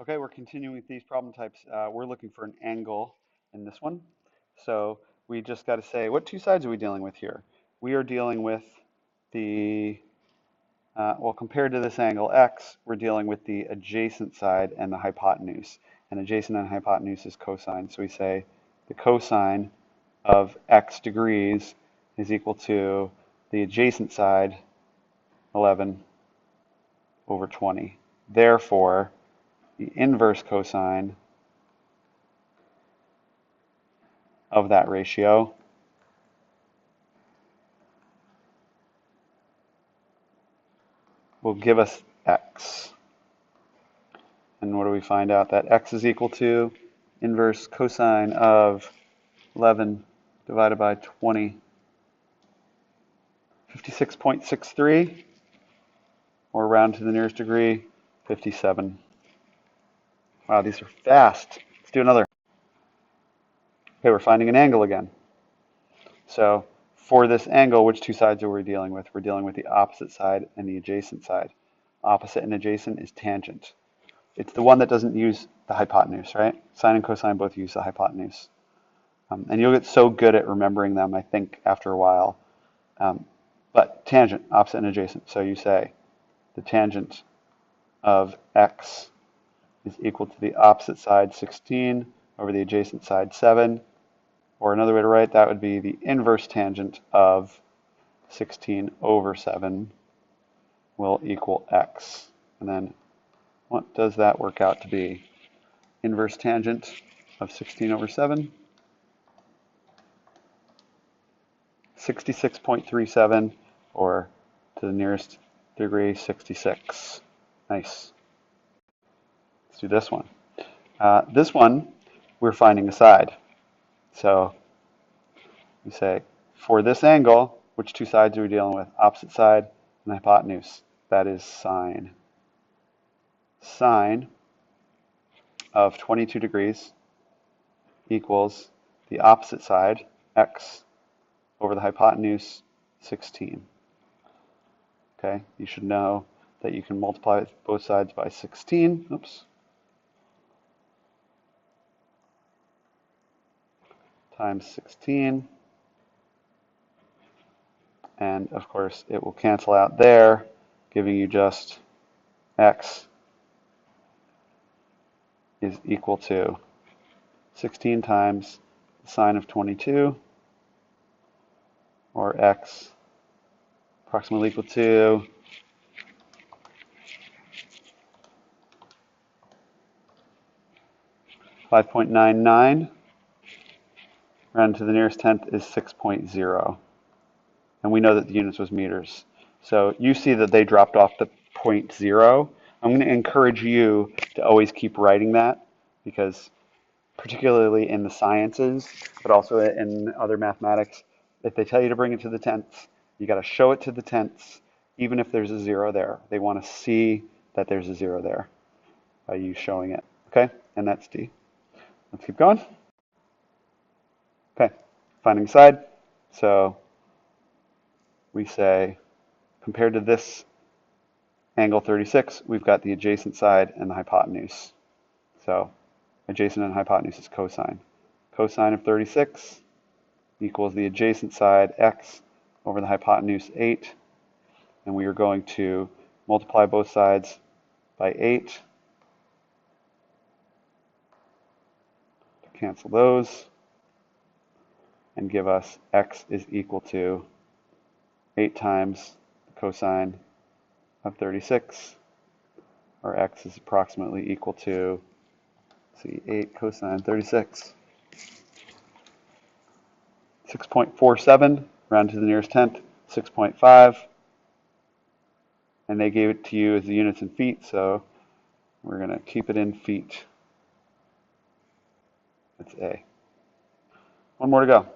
Okay, we're continuing with these problem types. We're looking for an angle in this one. So we just got to say, what two sides are we dealing with here? We are dealing with the, well, compared to this angle x, we're dealing with the adjacent side and the hypotenuse. And adjacent and hypotenuse is cosine. So we say the cosine of x degrees is equal to the adjacent side, 11 over 20. Therefore, the inverse cosine of that ratio will give us x. And what do we find out? That x is equal to inverse cosine of 11 divided by 20, 56.63, or round to the nearest degree, 57. Wow, these are fast. Let's do another. Okay, we're finding an angle again. So for this angle, which two sides are we dealing with? We're dealing with the opposite side and the adjacent side. Opposite and adjacent is tangent. It's the one that doesn't use the hypotenuse, right? Sine and cosine both use the hypotenuse. And you'll get so good at remembering them, I think, after a while. But tangent, opposite and adjacent. So you say the tangent of x is equal to the opposite side, 16, over the adjacent side, 7. Or another way to write that would be the inverse tangent of 16 over 7 will equal x. And then what does that work out to be? Inverse tangent of 16 over 7, 66.37, or to the nearest degree, 66. Nice. Let's do this one. This one, we're finding a side. So we say, for this angle, which two sides are we dealing with? Opposite side and hypotenuse. That is sine. Sine of 22 degrees equals the opposite side, x, over the hypotenuse, 16. Okay, you should know that you can multiply both sides by 16. Oops. Times 16. And of course, it will cancel out there, giving you just x is equal to 16 times the sine of 22, or x approximately equal to 5.99. Round to the nearest tenth is 6.0. And we know that the units was meters. So you see that they dropped off the 0.0. I'm going to encourage you to always keep writing that, because particularly in the sciences, but also in other mathematics, if they tell you to bring it to the tenths, you got to show it to the tenths, even if there's a 0 there. They want to see that there's a 0 there by you showing it. Okay? And that's D. Let's keep going. Okay, finding side. So we say, compared to this angle 36, we've got the adjacent side and the hypotenuse. So adjacent and hypotenuse is cosine. Cosine of 36 equals the adjacent side, x, over the hypotenuse, 8. And we are going to multiply both sides by 8 to cancel those, and give us x is equal to 8 times the cosine of 36, or x is approximately equal to, let's see, 8 cosine 36, 6.47, round to the nearest tenth, 6.5, and they gave it to you as the units in feet, so we're going to keep it in feet. That's A. One more to go.